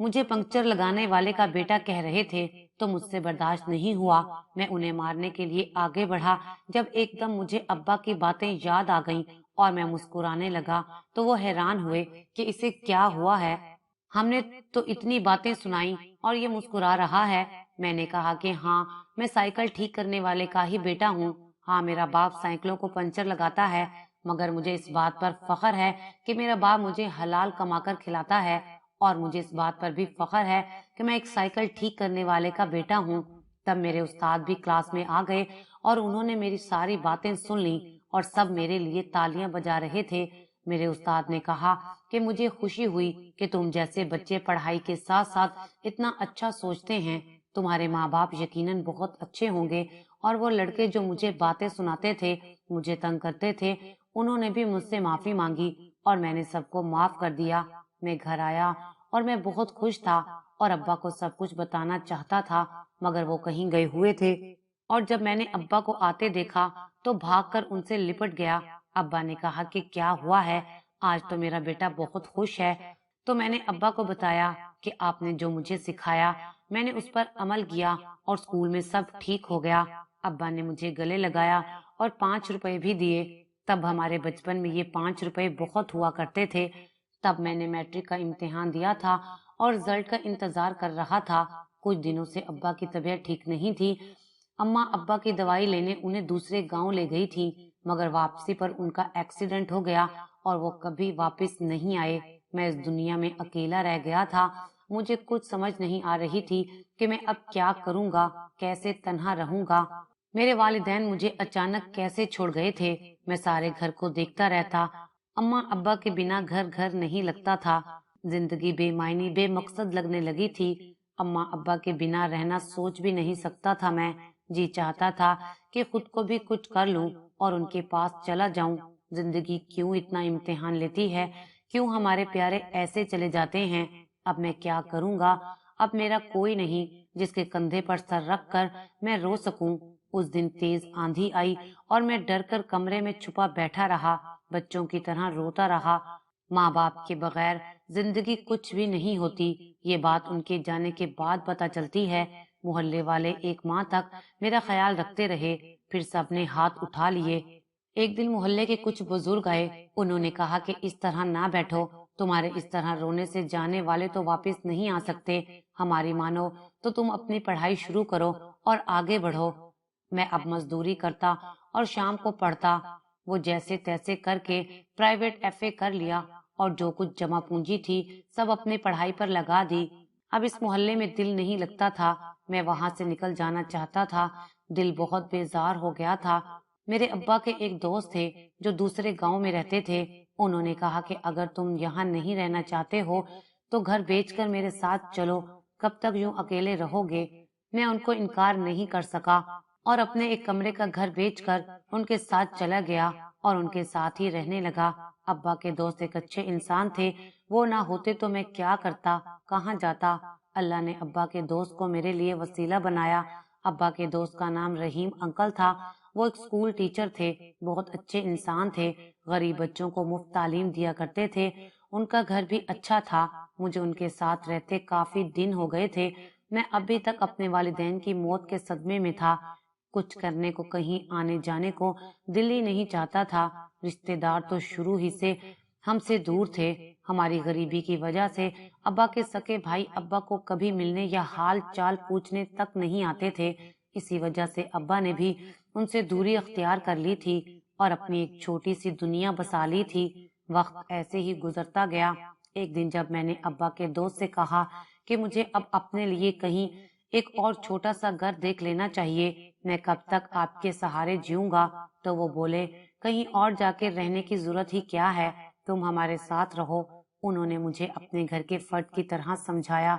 مجھے پنکچر لگانے والے کا بیٹا کہہ رہے تھے تو مجھ سے برداشت نہیں ہوا. میں انہیں مارنے کے لیے آگے بڑھا. جب ایک دم مجھے ابا کی باتیں یاد آ گئیں اور میں مسکرانے لگا تو وہ حیران ہوئے کہ اسے کیا ہوا ہے. ہم نے تو اتنی باتیں سنائی اور یہ مسکرا رہا ہے. میں نے کہا کہ ہاں، میں سائیکل ٹھیک کرنے والے کا ہی بیٹا ہوں. ہاں، میرا باپ سائیکلوں کو پنچر لگاتا ہے، مگر مجھے اس بات پر فخر ہے کہ میرا باپ مجھے حلال کما کر کھلاتا ہے، اور مجھے اس بات پر بھی فخر ہے کہ میں ایک سائیکل ٹھیک کرنے والے کا بیٹا ہوں. تب میرے استاد بھی کلاس میں آ گئے اور انہوں نے میری ساری باتیں سن لیں اور سب میرے لیے تالیاں بجا رہے تھے. میرے استاد نے کہا کہ مجھے خوشی ہوئی کہ تم جیسے بچے پڑھائی کے ساتھ ساتھ اتنا اچھا سوچتے ہیں. تمہارے ماں باپ یقیناً بہت اچھے ہوں گے، اور وہ لڑکے جو مجھے باتیں سناتے تھے، مجھے تنگ کرتے تھے، انہوں نے بھی مجھ سے معافی مانگی اور میں نے سب کو معاف کر دیا. میں گھر آیا اور میں بہت خوش تھا اور ابا کو سب کچھ بتانا چاہتا تھا، مگر وہ کہیں گئے ہوئے تھے. اور جب میں نے ابا کو آتے دیکھا تو بھاگ کر ان سے لپٹ گیا. ابا نے کہا کہ کیا ہوا ہے؟ آج تو میرا بیٹا بہت خوش ہے. تو میں نے ابا کو بتایا کہ آپ نے جو مجھے سکھایا میں نے اس پر عمل کیا اور اسکول میں سب ٹھیک ہو گیا. ابا نے مجھے گلے لگایا اور 5 روپے بھی دیے. تب ہمارے بچپن میں یہ 5 روپے بہت ہوا کرتے تھے. تب میں نے میٹرک کا امتحان دیا تھا اور رزلٹ کا انتظار کر رہا تھا. کچھ دنوں سے ابا کی طبیعت ٹھیک نہیں تھی. اماں ابا کی دوائی لینے انہیں دوسرے گاؤں لے گئی تھی، مگر واپسی پر ان کا ایکسیڈنٹ ہو گیا اور وہ کبھی واپس نہیں آئے. میں اس دنیا میں اکیلا رہ گیا تھا. مجھے کچھ سمجھ نہیں آ رہی تھی کہ میں اب کیا کروں گا، کیسے تنہا رہوں گا. میرے والدین مجھے اچانک کیسے چھوڑ گئے تھے. میں سارے گھر کو دیکھتا رہتا. اماں ابا کے بنا گھر گھر نہیں لگتا تھا. زندگی بے معنی بے مقصد لگنے لگی تھی. اماں ابا کے بنا رہنا سوچ بھی نہیں سکتا تھا میں. جی چاہتا تھا کہ خود کو بھی کچھ کر لوں اور ان کے پاس چلا جاؤں. زندگی کیوں اتنا امتحان لیتی ہے؟ کیوں ہمارے پیارے ایسے چلے جاتے ہیں؟ اب میں کیا کروں گا؟ اب میرا کوئی نہیں جس کے کندھے پر سر رکھ کر میں رو سکوں. اس دن تیز آندھی آئی اور میں ڈر کر کمرے میں چھپا بیٹھا رہا، بچوں کی طرح روتا رہا. ماں باپ کے بغیر زندگی کچھ بھی نہیں ہوتی. یہ بات ان کے جانے کے بعد پتہ چلتی ہے. محلے والے 1 ماہ تک میرا خیال رکھتے رہے، پھر سب نے ہاتھ اٹھا لیے. ایک دن محلے کے کچھ بزرگ آئے. انہوں نے کہا کہ اس طرح نہ بیٹھو، تمہارے اس طرح رونے سے جانے والے تو واپس نہیں آ سکتے. ہماری مانو تو تم اپنی پڑھائی شروع کرو اور آگے بڑھو. میں اب مزدوری کرتا اور شام کو پڑھتا. وہ جیسے تیسے کر کے پرائیویٹ FA کر لیا اور جو کچھ جمع پونجی تھی سب اپنی پڑھائی پر لگا دی. اب اس محلے میں دل نہیں لگتا تھا. میں وہاں سے نکل جانا چاہتا تھا. دل بہت بیزار ہو گیا تھا. میرے ابا کے ایک دوست تھے جو دوسرے گاؤں میں رہتے تھے. انہوں نے کہا کہ اگر تم یہاں نہیں رہنا چاہتے ہو تو گھر بیچ کر میرے ساتھ چلو. کب تک یوں اکیلے رہو گے؟ میں ان کو انکار نہیں کر سکا اور اپنے ایک کمرے کا گھر بیچ کر ان کے ساتھ چلا گیا اور ان کے ساتھ ہی رہنے لگا. ابا کے دوست ایک اچھے انسان تھے. وہ نہ ہوتے تو میں کیا کرتا، کہاں جاتا؟ اللہ نے ابا کے دوست کو میرے لیے وسیلہ بنایا. ابا کے دوست کا نام رحیم انکل تھا. وہ ایک اسکول ٹیچر تھے، بہت اچھے انسان تھے. غریب بچوں کو مفت تعلیم دیا کرتے تھے. ان کا گھر بھی اچھا تھا. مجھے ان کے ساتھ رہتے کافی دن ہو گئے تھے. میں ابھی تک اپنے والدین کی موت کے صدمے میں تھا. کچھ کرنے کو، کہیں آنے جانے کو دل ہی نہیں چاہتا تھا. رشتے دار تو شروع ہی سے ہم سے دور تھے. ہماری غریبی کی وجہ سے ابا کے سکے بھائی ابا کو کبھی ملنے یا حال چال پوچھنے تک نہیں آتے تھے. اسی وجہ سے ابا نے بھی ان سے دوری اختیار کر لی تھی اور اپنی ایک چھوٹی سی دنیا بسا لی تھی. وقت ایسے ہی گزرتا گیا. ایک دن جب میں نے ابا کے دوست سے کہا کہ مجھے اب اپنے لیے کہیں ایک اور چھوٹا سا گھر دیکھ لینا چاہیے، میں کب تک آپ کے سہارے جیوں گا، تو وہ بولے کہیں اور جا کے رہنے کی ضرورت ہی کیا ہے، تم ہمارے ساتھ رہو. انہوں نے مجھے اپنے گھر کے فرد کی طرح سمجھایا.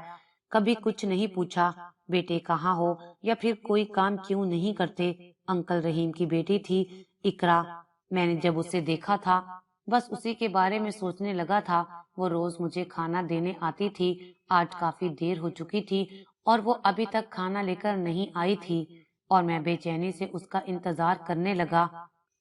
کبھی کچھ نہیں پوچھا، بیٹے کہاں ہو یا پھر کوئی کام کیوں نہیں کرتے. انکل رحیم کی بیٹی تھی اقرا. میں نے جب اسے دیکھا تھا بس اسی کے بارے میں سوچنے لگا تھا. وہ روز مجھے کھانا دینے آتی تھی. آج کافی دیر ہو چکی تھی اور وہ ابھی تک کھانا لے کر نہیں آئی تھی اور میں بے چینی سے اس کا انتظار کرنے لگا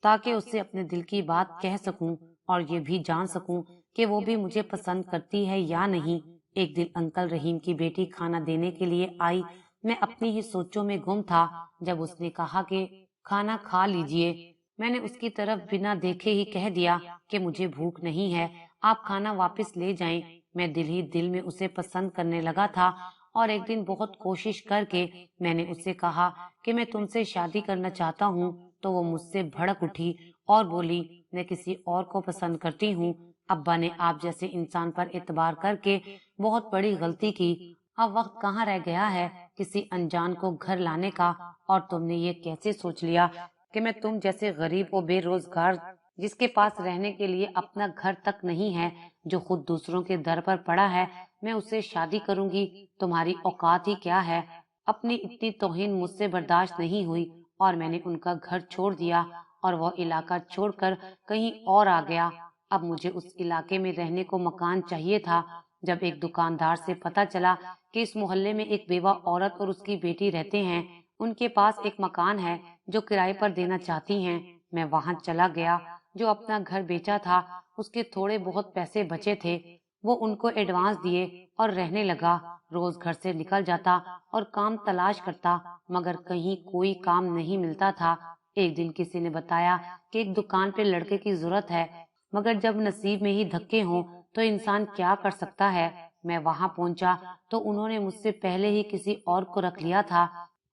تاکہ اس سے اپنے دل کی بات کہہ سکوں اور یہ بھی جان سکوں کہ وہ بھی مجھے پسند کرتی ہے یا نہیں. ایک دن انکل رحیم کی بیٹی کھانا دینے کے لیے آئی۔ میں اپنی ہی سوچوں میں گم تھا جب اس نے کہا کہ کھانا کھا لیجئے۔ میں نے اس کی طرف بنا دیکھے ہی کہہ دیا کہ مجھے بھوک نہیں ہے، آپ کھانا واپس لے جائیں۔ میں دل ہی دل میں اسے پسند کرنے لگا تھا، اور ایک دن بہت کوشش کر کے میں نے اس سے کہا کہ میں تم سے شادی کرنا چاہتا ہوں، تو وہ مجھ سے بھڑک اٹھی اور بولی میں کسی اور کو پسند کرتی ہوں۔ ابا نے آپ جیسے انسان پر اعتبار کر کے بہت بڑی غلطی کی۔ اب وقت کہاں رہ گیا ہے کسی انجان کو گھر لانے کا، اور تم نے یہ کیسے سوچ لیا کہ میں تم جیسے غریب و بے روزگار، جس کے پاس رہنے کے لیے اپنا گھر تک نہیں ہے، جو خود دوسروں کے در پر پڑا ہے، میں اس سے شادی کروں گی؟ تمہاری اوقات ہی کیا ہے؟ اپنی اتنی توہین مجھ سے برداشت نہیں ہوئی، اور میں نے ان کا گھر چھوڑ دیا اور وہ علاقہ چھوڑ کر کہیں اور آ گیا۔ اب مجھے اس علاقے میں رہنے کو مکان چاہیے تھا۔ جب ایک دکاندار سے پتا چلا کہ اس محلے میں ایک بیوہ عورت اور اس کی بیٹی رہتے ہیں، ان کے پاس ایک مکان ہے جو کرائے پر دینا چاہتی ہیں، میں وہاں چلا گیا۔ جو اپنا گھر بیچا تھا، اس کے تھوڑے بہت پیسے بچے تھے، وہ ان کو ایڈوانس دیے اور رہنے لگا۔ روز گھر سے نکل جاتا اور کام تلاش کرتا، مگر کہیں کوئی کام نہیں ملتا تھا۔ ایک دن کسی نے بتایا کہ ایک دکان پہ لڑکے کی ضرورت ہے، مگر جب نصیب میں ہی دھکے ہوں تو انسان کیا کر سکتا ہے۔ میں وہاں پہنچا تو انہوں نے مجھ سے پہلے ہی کسی اور کو رکھ لیا تھا،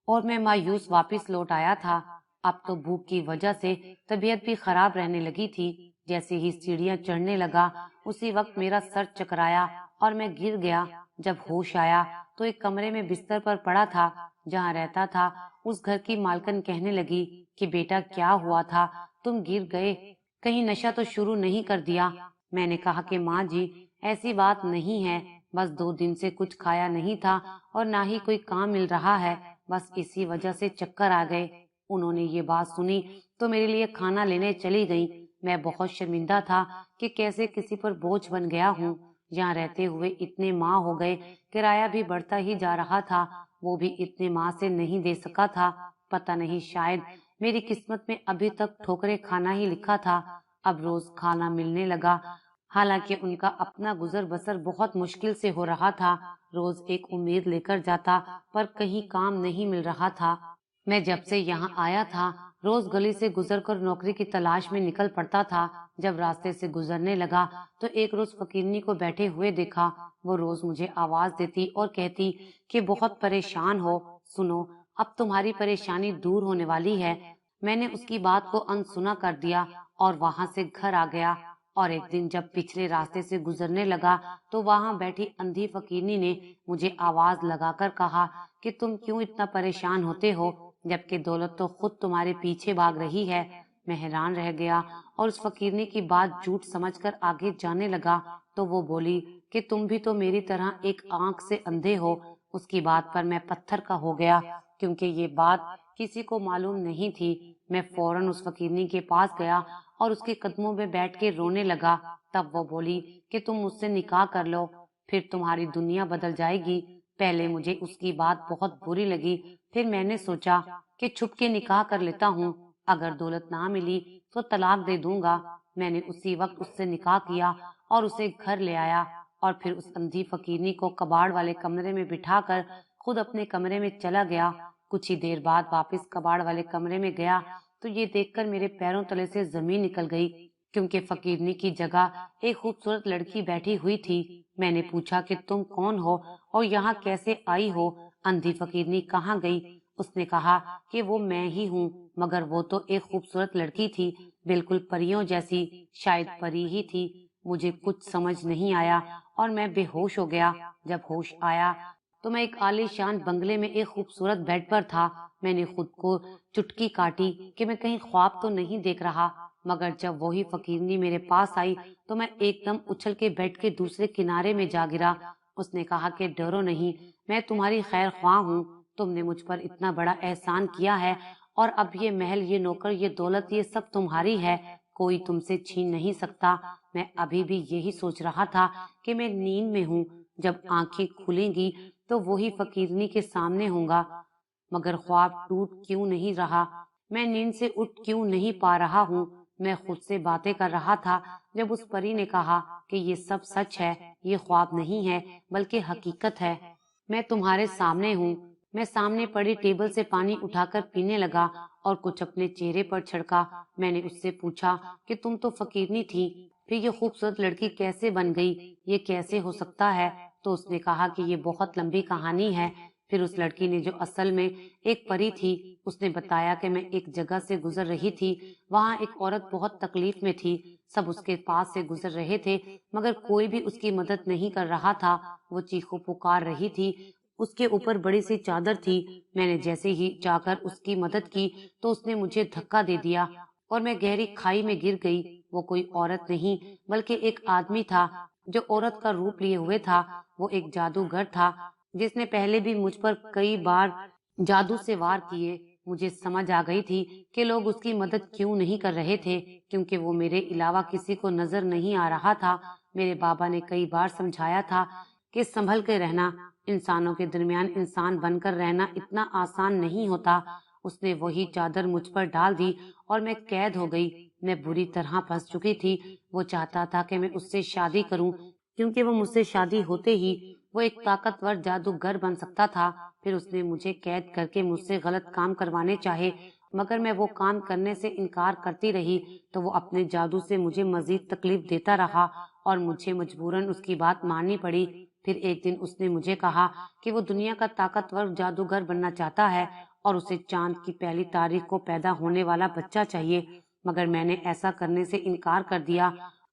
اور میں مایوس واپس لوٹ آیا تھا۔ اب تو بھوک کی وجہ سے طبیعت بھی خراب رہنے لگی تھی۔ جیسے ہی سیڑھیاں چڑھنے لگا، اسی وقت میرا سر چکرایا اور میں گر گیا۔ جب ہوش آیا تو ایک کمرے میں بستر پر پڑا تھا جہاں رہتا تھا۔ اس گھر کی مالکن کہنے لگی کہ بیٹا کیا ہوا تھا، تم گر گئے، کہیں نشہ تو شروع نہیں کر دیا؟ میں نے کہا کہ ماں جی ایسی بات نہیں ہے، بس 2 دن سے کچھ کھایا نہیں تھا اور نہ ہی کوئی کام مل رہا ہے، بس اسی وجہ سے چکر آ گئے۔ انہوں نے یہ بات سنی تو میرے لیے کھانا لینے چلی گئیں۔ میں بہت شرمندہ تھا کہ کیسے کسی پر بوجھ بن گیا ہوں۔ یہاں رہتے ہوئے اتنے ماہ ہو گئے، کرایہ بھی بڑھتا ہی جا رہا تھا، وہ بھی اتنے ماہ سے نہیں دے سکا تھا۔ پتہ نہیں شاید میری قسمت میں ابھی تک ٹھوکریں کھانا ہی لکھا تھا۔ اب روز کھانا ملنے لگا، حالانکہ ان کا اپنا گزر بسر بہت مشکل سے ہو رہا تھا۔ روز ایک امید لے کر جاتا، پر کہیں کام نہیں مل رہا تھا۔ میں جب سے یہاں آیا تھا روز گلی سے گزر کر نوکری کی تلاش میں نکل پڑتا تھا۔ جب راستے سے گزرنے لگا تو ایک روز فقیرنی کو بیٹھے ہوئے دیکھا۔ وہ روز مجھے آواز دیتی اور کہتی کہ بہت پریشان ہو، سنو اب تمہاری پریشانی دور ہونے والی ہے۔ میں نے اس کی بات کو انسنا کر دیا اور وہاں سے گھر آ گیا۔ اور ایک دن جب پچھلے راستے سے گزرنے لگا تو وہاں بیٹھی اندھی فقیرنی نے مجھے آواز لگا کر کہا کہ تم کیوں اتنا پریشان ہوتے ہو، جبکہ دولت تو خود تمہارے پیچھے بھاگ رہی ہے۔ میں حیران رہ گیا اور اس فقیرنی کی بات جھوٹ سمجھ کر آگے جانے لگا تو وہ بولی کہ تم بھی تو میری طرح ایک آنکھ سے اندھے ہو۔ اس کی بات پر میں پتھر کا ہو گیا، کیونکہ یہ بات کسی کو معلوم نہیں تھی۔ میں فوراً اس فقیرنی کے پاس گیا اور اس کے قدموں میں بیٹھ کے رونے لگا۔ تب وہ بولی کہ تم مجھ سے نکاح کر لو، پھر تمہاری دنیا بدل جائے گی۔ پہلے مجھے اس کی بات بہت بری لگی، پھر میں نے سوچا کہ چھپ کے نکاح کر لیتا ہوں، اگر دولت نہ ملی تو طلاق دے دوں گا۔ میں نے اسی وقت اس سے نکاح کیا اور اسے گھر لے آیا، اور پھر اس اندھی فقیرنی کو کباڑ والے کمرے میں بٹھا کر خود اپنے کمرے میں چلا گیا۔ کچھ ہی دیر بعد واپس کباڑ والے کمرے میں گیا تو یہ دیکھ کر میرے پیروں تلے سے زمین نکل گئی، کیونکہ فقیرنی کی جگہ ایک خوبصورت لڑکی بیٹھی ہوئی تھی۔ میں نے پوچھا کہ تم کون ہو اور یہاں کیسے آئی ہو؟ اندھی فقیرنی کہاں گئی؟ اس نے کہا کہ وہ میں ہی ہوں، مگر وہ تو ایک خوبصورت لڑکی تھی، بالکل پریوں جیسی، شاید پری ہی تھی۔ مجھے کچھ سمجھ نہیں آیا اور میں بے ہوش ہو گیا۔ جب ہوش آیا تو میں ایک عالی شان بنگلے میں ایک خوبصورت بیڈ پر تھا۔ میں نے خود کو چٹکی کاٹی کہ میں کہیں خواب تو نہیں دیکھ رہا، مگر جب وہی فقیرنی میرے پاس آئی تو میں ایک دم اچھل کے بیڈ کے دوسرے کنارے میں جا گرا۔ اس نے کہا کہ ڈرو نہیں، میں تمہاری خیر خواہ ہوں، تم نے مجھ پر اتنا بڑا احسان کیا ہے، اور اب یہ محل، یہ نوکر، یہ دولت، یہ سب تمہاری ہے، کوئی تم سے چھین نہیں سکتا۔ میں ابھی بھی یہی سوچ رہا تھا کہ میں نیند میں ہوں، جب آنکھیں کھلیں گی تو وہی فقیرنی کے سامنے ہوں گا، مگر خواب ٹوٹ کیوں نہیں رہا، میں نیند سے اٹھ کیوں نہیں پا رہا ہوں؟ میں خود سے باتیں کر رہا تھا جب اس پری نے کہا کہ یہ سب سچ ہے، یہ خواب نہیں ہے بلکہ حقیقت ہے، میں تمہارے سامنے ہوں۔ میں سامنے پڑی ٹیبل سے پانی اٹھا کر پینے لگا اور کچھ اپنے چہرے پر چھڑکا۔ میں نے اس سے پوچھا کہ تم تو فقیرنی تھی، پھر یہ خوبصورت لڑکی کیسے بن گئی، یہ کیسے ہو سکتا ہے؟ تو اس نے کہا کہ یہ بہت لمبی کہانی ہے۔ پھر اس لڑکی نے، جو اصل میں ایک پری تھی، اس نے بتایا کہ میں ایک جگہ سے گزر رہی تھی، وہاں ایک عورت بہت تکلیف میں تھی، سب اس کے پاس سے گزر رہے تھے مگر کوئی بھی اس کی مدد نہیں کر رہا تھا، وہ چیخو پکار رہی تھی، اس کے اوپر بڑی سی چادر تھی۔ میں نے جیسے ہی جا کر اس کی مدد کی تو اس نے مجھے دھکا دے دیا اور میں گہری کھائی میں گر گئی۔ وہ کوئی عورت نہیں بلکہ ایک آدمی تھا جو عورت کا روپ لیے ہوئے تھا۔ وہ ایک جادوگر تھا جس نے پہلے بھی مجھ پر کئی بار جادو سے وار کیے۔ مجھے سمجھ آ گئی تھی کہ لوگ اس کی مدد کیوں نہیں کر رہے تھے، کیونکہ وہ میرے علاوہ کسی کو نظر نہیں آ رہا تھا۔ میرے بابا نے کئی بار سمجھایا تھا کہ سنبھل کے رہنا، انسانوں کے درمیان انسان بن کر رہنا اتنا آسان نہیں ہوتا۔ اس نے وہی چادر مجھ پر ڈال دی اور میں قید ہو گئی۔ میں بری طرح پھنس چکی تھی۔ وہ چاہتا تھا کہ میں اس سے شادی کروں، کیونکہ وہ مجھ سے شادی ہوتے ہی وہ ایک طاقتور جادوگر بن سکتا تھا۔ پھر اس نے مجھے قید کر کے مجھ سے غلط کام کروانے چاہے، مگر میں وہ کام کرنے سے انکار کرتی رہی تو وہ اپنے جادو سے مجھے مزید تکلیف دیتا رہا اور مجھے مجبوراً اس کی بات ماننی پڑی۔ پھر ایک دن اس نے مجھے کہا کہ وہ دنیا کا طاقتور جادوگر بننا چاہتا ہے اور اسے چاند کی پہلی تاریخ کو پیدا ہونے والا بچہ چاہیے، مگر میں نے ایسا کرنے سے انکار کر دیا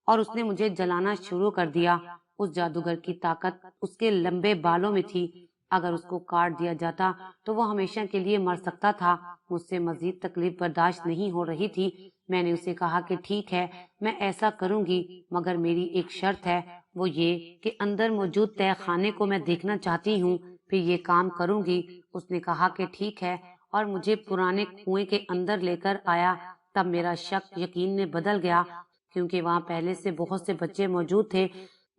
اور اس نے مجھے جلانا شروع کر دیا۔ اس جادوگر کی طاقت اس کے لمبے بالوں میں تھی، اگر اس کو کاٹ دیا جاتا تو وہ ہمیشہ کے لیے مر سکتا تھا۔ مجھ سے مزید تکلیف برداشت نہیں ہو رہی تھی۔ میں نے اسے کہا کہ ٹھیک ہے، میں ایسا کروں گی، مگر میری ایک شرط ہے، وہ یہ کہ اندر موجود تہہ خانے کو میں دیکھنا چاہتی ہوں، پھر یہ کام کروں گی۔ اس نے کہا کہ ٹھیک ہے اور مجھے پرانے کنویں کے اندر لے کر آیا۔ تب میرا شک یقین میں بدل گیا، کیونکہ وہاں پہلے سے بہت سے بچے موجود تھے۔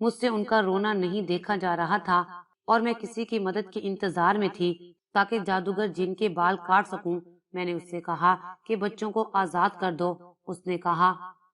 مجھ سے ان کا رونا نہیں دیکھا جا رہا تھا اور میں کسی کی مدد کے انتظار میں تھی تاکہ جادوگر جن کے بال کاٹ سکوں۔ میں نے اس سے کہا کہ بچوں کو آزاد کر دو۔ اس نے کہا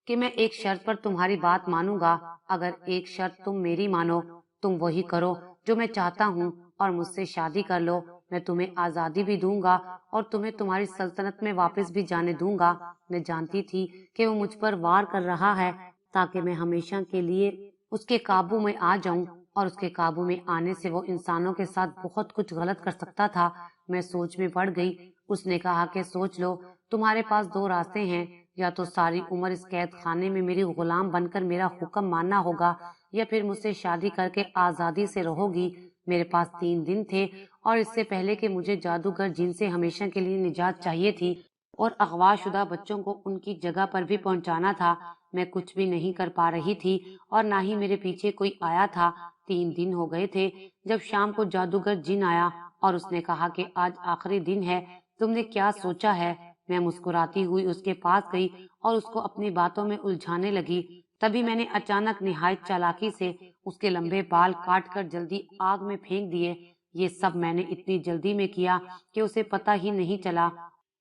کہ میں ایک شرط پر تمہاری بات مانوں گا، اگر ایک شرط تم میری مانو، تم وہی کرو جو میں چاہتا ہوں اور مجھ سے شادی کر لو، میں تمہیں آزادی بھی دوں گا اور تمہیں تمہاری سلطنت میں واپس بھی جانے دوں گا۔ میں جانتی تھی کہ وہ مجھ پر وار کر رہا ہے تاکہ میں ہمیشہ کے لیے اس کے قابو میں آ جاؤں، اور اس کے قابو میں آنے سے وہ انسانوں کے ساتھ بہت کچھ غلط کر سکتا تھا۔ میں سوچ میں پڑ گئی۔ اس نے کہا کہ سوچ لو، تمہارے پاس دو راستے ہیں، یا تو ساری عمر اس قید خانے میں میری غلام بن کر میرا حکم ماننا ہوگا، یا پھر مجھ سے شادی کر کے آزادی سے رہو گی۔ میرے پاس 3 دن تھے اور اس سے پہلے کہ مجھے جادوگر جن سے ہمیشہ کے لیے نجات چاہیے تھی اور اغوا شدہ بچوں کو ان کی جگہ پر بھی پہنچانا تھا، میں کچھ بھی نہیں کر پا رہی تھی اور نہ ہی میرے پیچھے کوئی آیا تھا۔ 3 دن ہو گئے تھے جب شام کو جادوگر جن آیا اور اس نے کہا کہ آج آخری دن ہے، تم نے کیا سوچا ہے؟ میں مسکراتی ہوئی اس کے پاس گئی اور اس کو اپنی باتوں میں الجھانے لگی۔ تبھی میں نے اچانک نہایت چالاکی سے اس کے لمبے بال کاٹ کر جلدی آگ میں پھینک دیے۔ یہ سب میں نے اتنی جلدی میں کیا کہ اسے پتہ ہی نہیں چلا،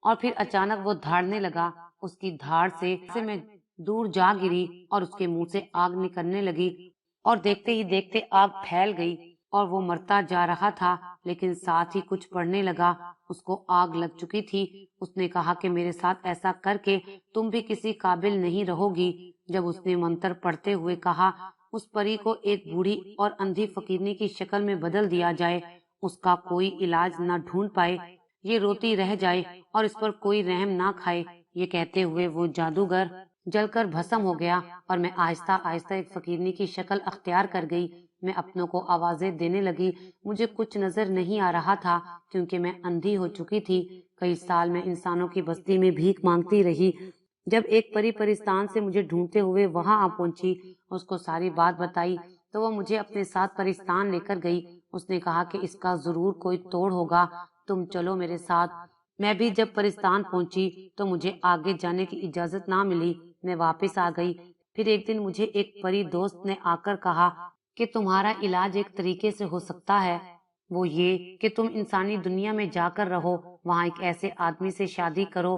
اور پھر اچانک وہ دھاڑنے لگا۔ اس کی دھاڑ سے میں دور جا گری اور اس کے منہ سے آگ نکلنے لگی، اور دیکھتے ہی دیکھتے آگ پھیل گئی اور وہ مرتا جا رہا تھا، لیکن ساتھ ہی کچھ پڑنے لگا۔ اس کو آگ لگ چکی تھی۔ اس نے کہا کہ میرے ساتھ ایسا کر کے تم بھی کسی قابل نہیں رہو گی۔ جب اس نے منتر پڑھتے ہوئے کہا اس پری کو ایک بوڑھی اور اندھی فقیرنی کی شکل میں بدل دیا جائے، اس کا کوئی علاج نہ ڈھونڈ پائے، یہ روتی رہ جائے اور اس پر کوئی رحم نہ کھائے، یہ کہتے ہوئے وہ جادوگر جل کر بھسم ہو گیا اور میں آہستہ آہستہ ایک فقیرنی کی شکل اختیار کر گئی۔ میں اپنوں کو آوازیں دینے لگی۔ مجھے کچھ نظر نہیں آ رہا تھا کیونکہ میں اندھی ہو چکی تھی۔ کئی سال میں انسانوں کی بستی میں بھیک مانگتی رہی۔ جب ایک پری پرستان سے مجھے ڈھونڈتے ہوئے وہاں آ پہنچی، اس کو ساری بات بتائی تو وہ مجھے اپنے ساتھ پرستان لے کر گئی۔ اس نے کہا کہ اس کا ضرور کوئی توڑ ہوگا، تم چلو میرے ساتھ۔ میں بھی جب پرستان پہنچی تو مجھے آگے جانے کی اجازت نہ ملی۔ میں واپس آ گئی۔ پھر ایک دن مجھے ایک پری دوست نے آ کر کہا کہ تمہارا علاج ایک طریقے سے ہو سکتا ہے، وہ یہ کہ تم انسانی دنیا میں جا کر رہو، وہاں ایک ایسے آدمی سے شادی کرو